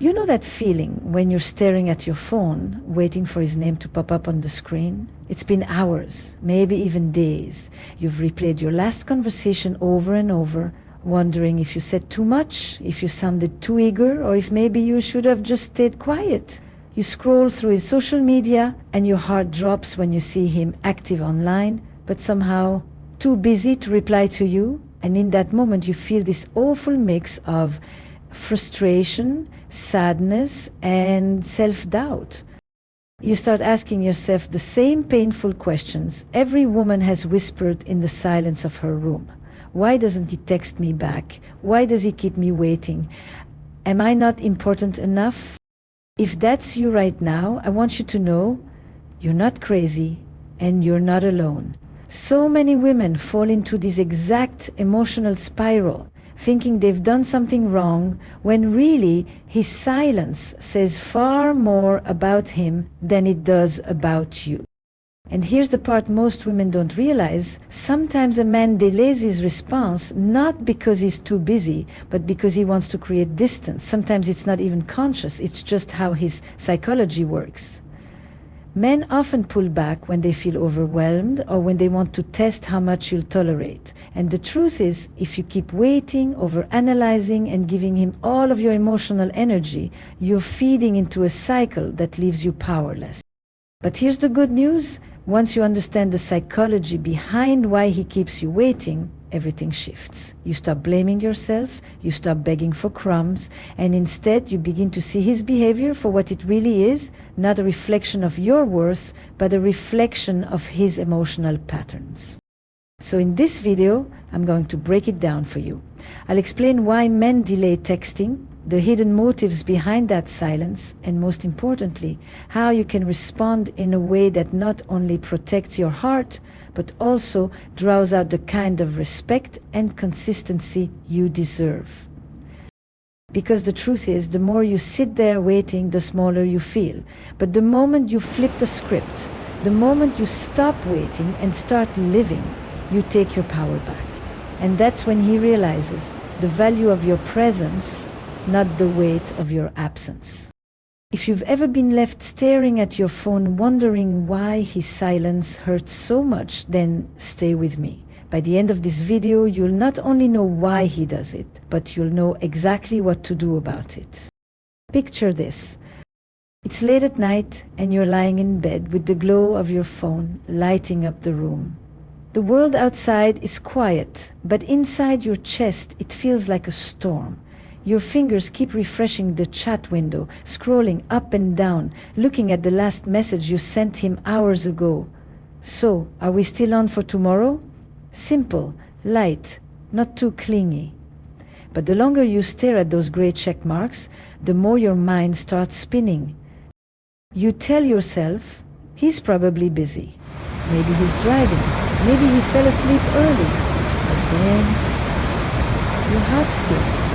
You know that feeling when you're staring at your phone, waiting for his name to pop up on the screen? It's been hours, maybe even days. You've replayed your last conversation over and over, wondering if you said too much, if you sounded too eager, or if maybe you should have just stayed quiet. You scroll through his social media and your heart drops when you see him active online, but somehow too busy to reply to you. And in that moment you feel this awful mix of frustration, sadness, and self-doubt. You start asking yourself the same painful questions every woman has whispered in the silence of her room. Why doesn't he text me back? Why does he keep me waiting? Am I not important enough? If that's you right now, I want you to know you're not crazy and you're not alone. So many women fall into this exact emotional spiral, thinking they've done something wrong, when really his silence says far more about him than it does about you. And here's the part most women don't realize. Sometimes a man delays his response not because he's too busy, but because he wants to create distance. Sometimes it's not even conscious, it's just how his psychology works. Men often pull back when they feel overwhelmed or when they want to test how much you'll tolerate. And the truth is, if you keep waiting, overanalyzing, and giving him all of your emotional energy, you're feeding into a cycle that leaves you powerless. But here's the good news. Once you understand the psychology behind why he keeps you waiting, everything shifts. You stop blaming yourself, you stop begging for crumbs, and instead you begin to see his behavior for what it really is, not a reflection of your worth, but a reflection of his emotional patterns. So in this video, I'm going to break it down for you. I'll explain why men delay texting, the hidden motives behind that silence, and most importantly, how you can respond in a way that not only protects your heart, but also draws out the kind of respect and consistency you deserve. Because the truth is, the more you sit there waiting, the smaller you feel. But the moment you flip the script, the moment you stop waiting and start living, you take your power back. And that's when he realizes the value of your presence, not the weight of your absence. If you've ever been left staring at your phone wondering why his silence hurts so much, then stay with me. By the end of this video, you'll not only know why he does it, but you'll know exactly what to do about it. Picture this. It's late at night and you're lying in bed with the glow of your phone lighting up the room. The world outside is quiet, but inside your chest it feels like a storm. Your fingers keep refreshing the chat window, scrolling up and down, looking at the last message you sent him hours ago. So, are we still on for tomorrow? Simple, light, not too clingy. But the longer you stare at those gray check marks, the more your mind starts spinning. You tell yourself, he's probably busy. Maybe he's driving. Maybe he fell asleep early. But then, your heart skips.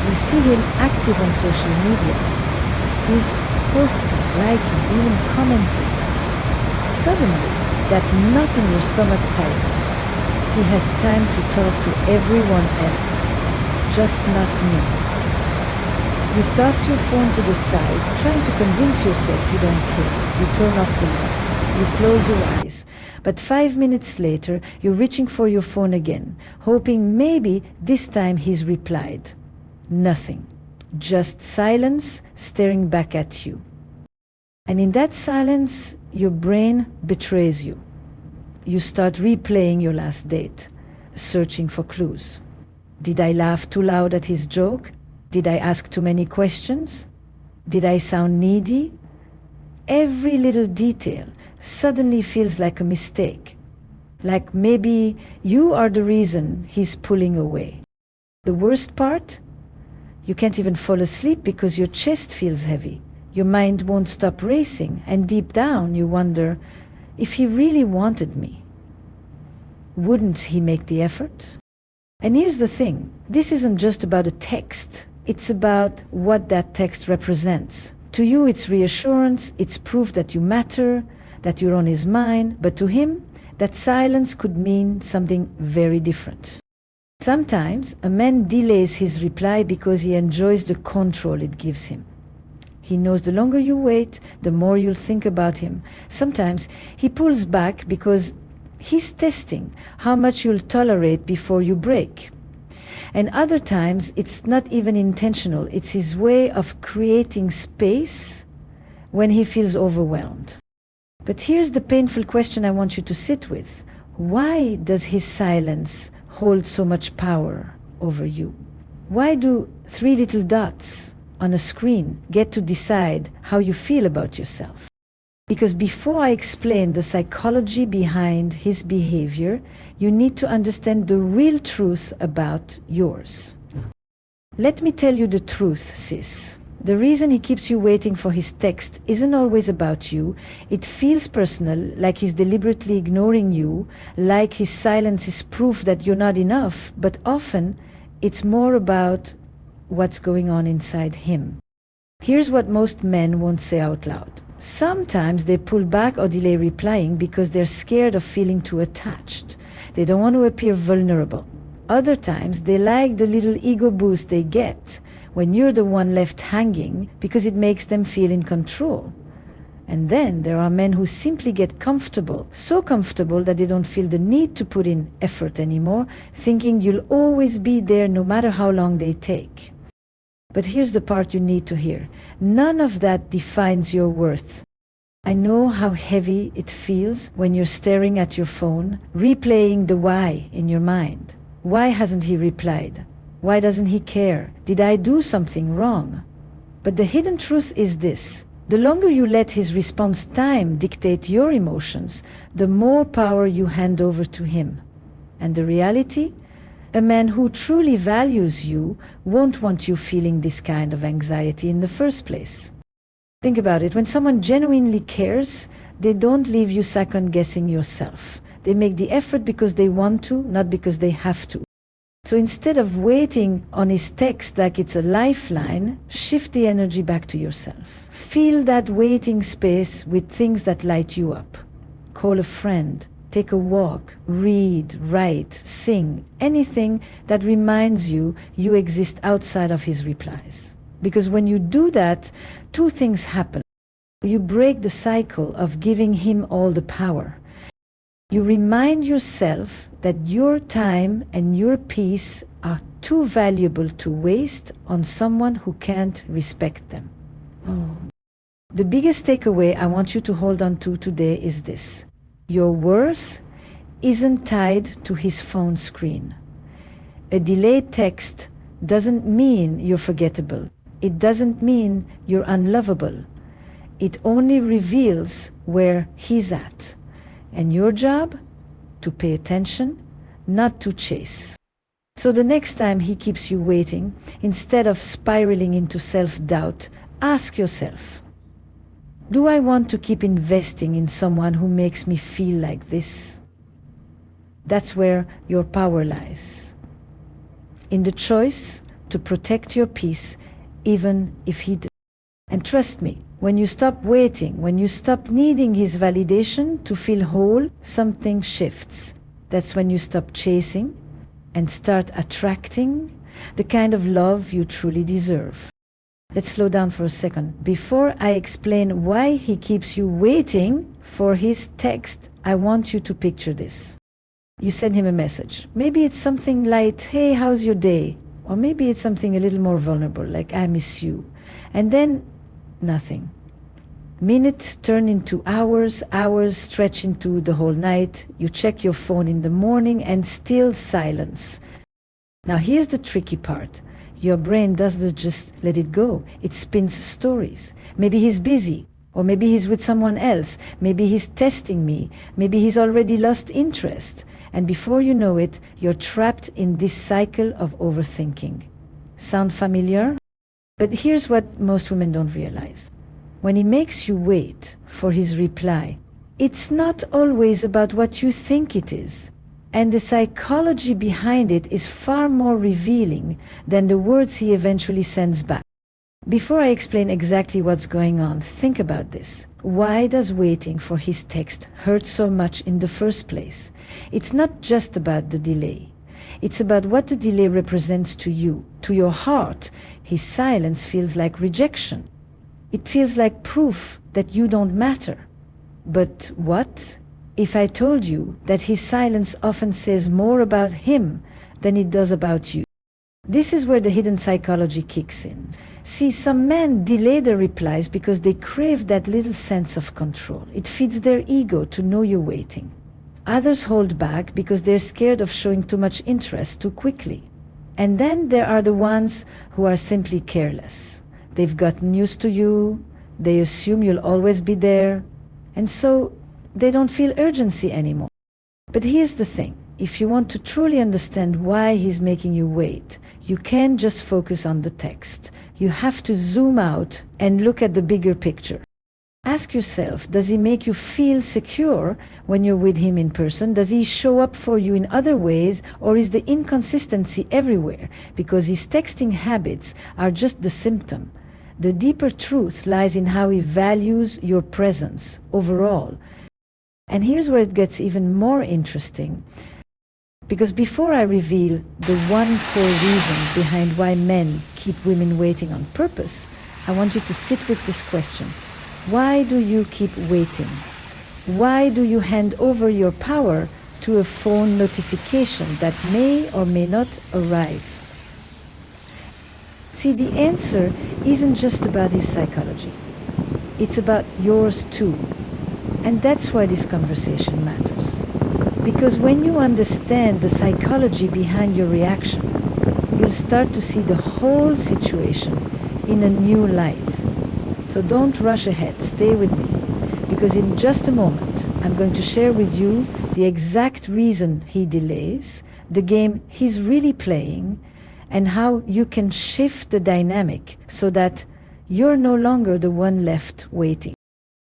You see him active on social media. He's posting, liking, even commenting. Suddenly, that knot in your stomach tightens. He has time to talk to everyone else, just not me. You toss your phone to the side, trying to convince yourself you don't care. You turn off the light. You close your eyes. But 5 minutes later, you're reaching for your phone again, hoping maybe this time he's replied. Nothing. Just silence staring back at you. And in that silence, your brain betrays you. You start replaying your last date, searching for clues. Did I laugh too loud at his joke? Did I ask too many questions? Did I sound needy? Every little detail suddenly feels like a mistake. Like maybe you are the reason he's pulling away. The worst part? You can't even fall asleep because your chest feels heavy. Your mind won't stop racing, and deep down you wonder, if he really wanted me, wouldn't he make the effort? And here's the thing, this isn't just about a text, it's about what that text represents. To you it's reassurance, it's proof that you matter, that you're on his mind, but to him, that silence could mean something very different. Sometimes a man delays his reply because he enjoys the control it gives him. He knows the longer you wait, the more you'll think about him. Sometimes he pulls back because he's testing how much you'll tolerate before you break. And other times, it's not even intentional. It's his way of creating space when he feels overwhelmed. But here's the painful question I want you to sit with. Why does his silence hold so much power over you? Why do 3 little dots on a screen get to decide how you feel about yourself? Because before I explain the psychology behind his behavior, you need to understand the real truth about yours. Let me tell you the truth, sis. The reason he keeps you waiting for his text isn't always about you. It feels personal, like he's deliberately ignoring you, like his silence is proof that you're not enough, but often it's more about what's going on inside him. Here's what most men won't say out loud. Sometimes they pull back or delay replying because they're scared of feeling too attached. They don't want to appear vulnerable. Other times they like the little ego boost they get when you're the one left hanging because it makes them feel in control. And then there are men who simply get comfortable, so comfortable that they don't feel the need to put in effort anymore, thinking you'll always be there no matter how long they take. But here's the part you need to hear. None of that defines your worth. I know how heavy it feels when you're staring at your phone, replaying the why in your mind. Why hasn't he replied? Why doesn't he care? Did I do something wrong? But the hidden truth is this. The longer you let his response time dictate your emotions, the more power you hand over to him. And the reality? A man who truly values you won't want you feeling this kind of anxiety in the first place. Think about it. When someone genuinely cares, they don't leave you second-guessing yourself. They make the effort because they want to, not because they have to. So instead of waiting on his text like it's a lifeline, shift the energy back to yourself. Fill that waiting space with things that light you up. Call a friend. Take a walk, read, write, sing, anything that reminds you you exist outside of his replies. Because when you do that, 2 things happen. You break the cycle of giving him all the power. You remind yourself that your time and your peace are too valuable to waste on someone who can't respect them. The biggest takeaway I want you to hold on to today is this. Your worth isn't tied to his phone screen. A delayed text doesn't mean you're forgettable. It doesn't mean you're unlovable. It only reveals where he's at. And your job? To pay attention, not to chase. So the next time he keeps you waiting, instead of spiraling into self-doubt, ask yourself, do I want to keep investing in someone who makes me feel like this? That's where your power lies. In the choice to protect your peace, even if he does. And trust me, when you stop waiting, when you stop needing his validation to feel whole, something shifts. That's when you stop chasing and start attracting the kind of love you truly deserve. Let's slow down for a second. Before I explain why he keeps you waiting for his text, I want you to picture this. You send him a message. Maybe it's something like, hey, how's your day? Or maybe it's something a little more vulnerable, like, I miss you. And then, nothing. Minutes turn into hours, hours stretch into the whole night. You check your phone in the morning and still silence. Now here's the tricky part. Your brain doesn't just let it go. It spins stories. Maybe he's busy, or maybe he's with someone else. Maybe he's testing me. Maybe he's already lost interest. And before you know it, you're trapped in this cycle of overthinking. Sound familiar? But here's what most women don't realize. When he makes you wait for his reply, it's not always about what you think it is. And the psychology behind it is far more revealing than the words he eventually sends back. Before I explain exactly what's going on, think about this. Why does waiting for his text hurt so much in the first place? It's not just about the delay. It's about what the delay represents to you, to your heart. His silence feels like rejection. It feels like proof that you don't matter. But what if I told you that his silence often says more about him than it does about you? This is where the hidden psychology kicks in. See, some men delay their replies because they crave that little sense of control. It feeds their ego to know you're waiting. Others hold back because they're scared of showing too much interest too quickly. And then there are the ones who are simply careless. They've gotten used to you, they assume you'll always be there, and so they don't feel urgency anymore. But here's the thing. If you want to truly understand why he's making you wait, you can't just focus on the text. You have to zoom out and look at the bigger picture. Ask yourself, does he make you feel secure when you're with him in person? Does he show up for you in other ways, or is the inconsistency everywhere? Because his texting habits are just the symptom. The deeper truth lies in how he values your presence overall. And here's where it gets even more interesting. Because before I reveal the one core reason behind why men keep women waiting on purpose, I want you to sit with this question. Why do you keep waiting? Why do you hand over your power to a phone notification that may or may not arrive? See, the answer isn't just about his psychology. It's about yours too. And that's why this conversation matters. Because when you understand the psychology behind your reaction, you'll start to see the whole situation in a new light. So don't rush ahead, stay with me, because in just a moment, I'm going to share with you the exact reason he delays, the game he's really playing, and how you can shift the dynamic so that you're no longer the one left waiting.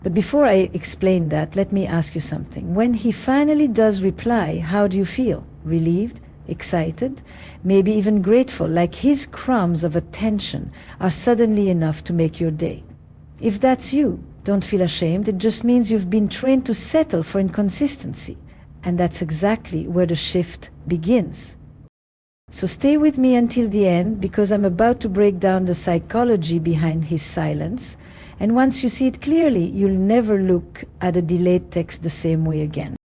But before I explain that, let me ask you something. When he finally does reply, how do you feel? Relieved? Excited? Maybe even grateful, like his crumbs of attention are suddenly enough to make your day. If that's you, don't feel ashamed. It just means you've been trained to settle for inconsistency. And that's exactly where the shift begins. So stay with me until the end, because I'm about to break down the psychology behind his silence. And once you see it clearly, you'll never look at a delayed text the same way again.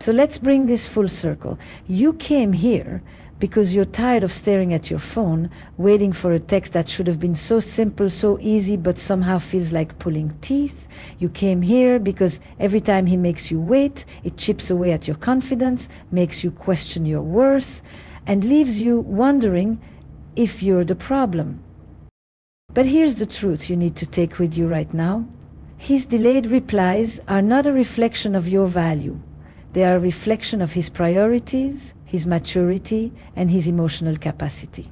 So let's bring this full circle. You came here because you're tired of staring at your phone, waiting for a text that should have been so simple, so easy, but somehow feels like pulling teeth. You came here because every time he makes you wait, it chips away at your confidence, makes you question your worth, and leaves you wondering if you're the problem. But here's the truth you need to take with you right now. His delayed replies are not a reflection of your value. They are a reflection of his priorities, his maturity, and his emotional capacity.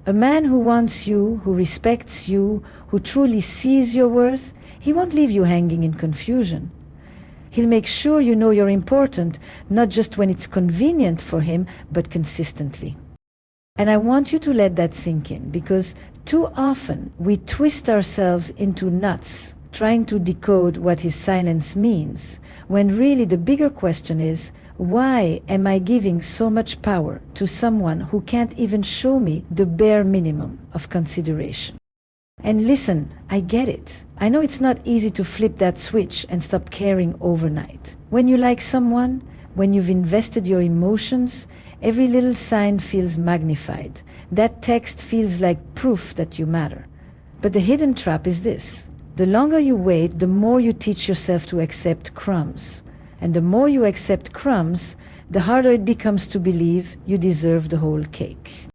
A man who wants you, who respects you, who truly sees your worth, he won't leave you hanging in confusion. He'll make sure you know you're important, not just when it's convenient for him, but consistently. And I want you to let that sink in, because too often we twist ourselves into knots trying to decode what his silence means, when really the bigger question is, why am I giving so much power to someone who can't even show me the bare minimum of consideration? And listen, I get it. I know it's not easy to flip that switch and stop caring overnight. When you like someone, when you've invested your emotions, every little sign feels magnified. That text feels like proof that you matter. But the hidden trap is this. The longer you wait, the more you teach yourself to accept crumbs. And the more you accept crumbs, the harder it becomes to believe you deserve the whole cake.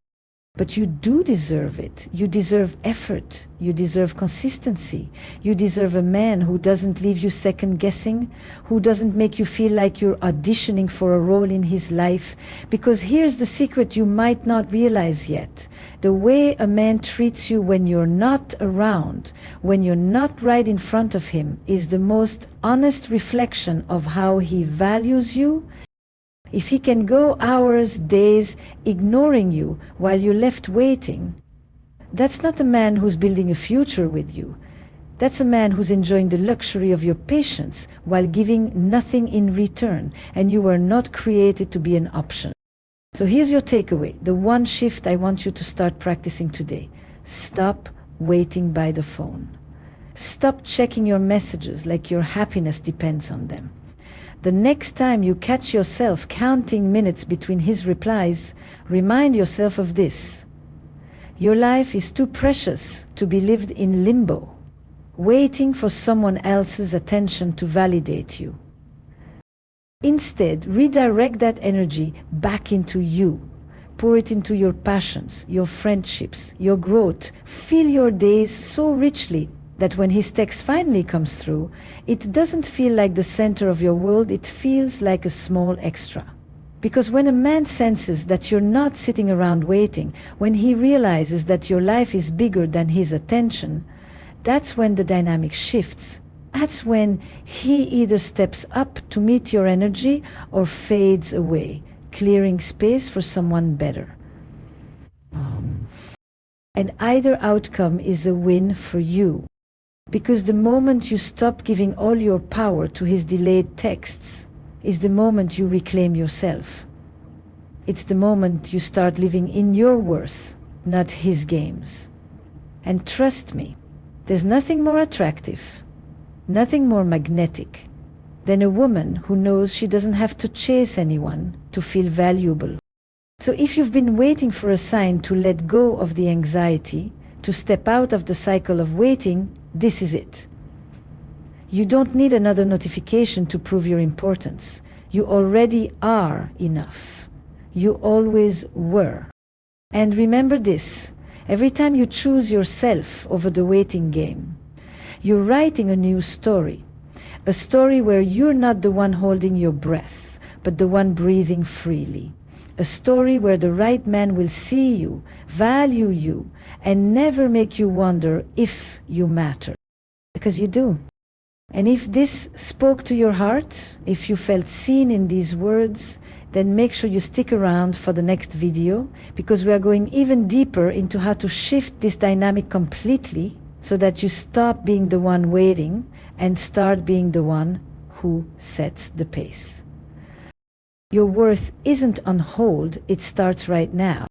But you do deserve it. You deserve effort. You deserve consistency. You deserve a man who doesn't leave you second guessing, who doesn't make you feel like you're auditioning for a role in his life. Because here's the secret you might not realize yet. The way a man treats you when you're not around, when you're not right in front of him, is the most honest reflection of how he values you. If he can go hours, days, ignoring you while you're left waiting, that's not a man who's building a future with you. That's a man who's enjoying the luxury of your patience while giving nothing in return, and you were not created to be an option. So here's your takeaway, the one shift I want you to start practicing today. Stop waiting by the phone. Stop checking your messages like your happiness depends on them. The next time you catch yourself counting minutes between his replies, remind yourself of this. Your life is too precious to be lived in limbo, waiting for someone else's attention to validate you. Instead, redirect that energy back into you. Pour it into your passions, your friendships, your growth. Fill your days so richly that when his text finally comes through, it doesn't feel like the center of your world, it feels like a small extra. Because when a man senses that you're not sitting around waiting, when he realizes that your life is bigger than his attention, that's when the dynamic shifts. That's when he either steps up to meet your energy or fades away, clearing space for someone better. And either outcome is a win for you. Because the moment you stop giving all your power to his delayed texts is the moment you reclaim yourself. It's the moment you start living in your worth, not his games. And trust me, there's nothing more attractive, nothing more magnetic than a woman who knows she doesn't have to chase anyone to feel valuable. So if you've been waiting for a sign to let go of the anxiety, to step out of the cycle of waiting, this is it. You don't need another notification to prove your importance. You already are enough. You always were. And remember this, every time you choose yourself over the waiting game, you're writing a new story. A story where you're not the one holding your breath, but the one breathing freely. A story where the right man will see you, value you, and never make you wonder if you matter. Because you do. And if this spoke to your heart, if you felt seen in these words, then make sure you stick around for the next video, because we are going even deeper into how to shift this dynamic completely so that you stop being the one waiting and start being the one who sets the pace. Your worth isn't on hold, it starts right now.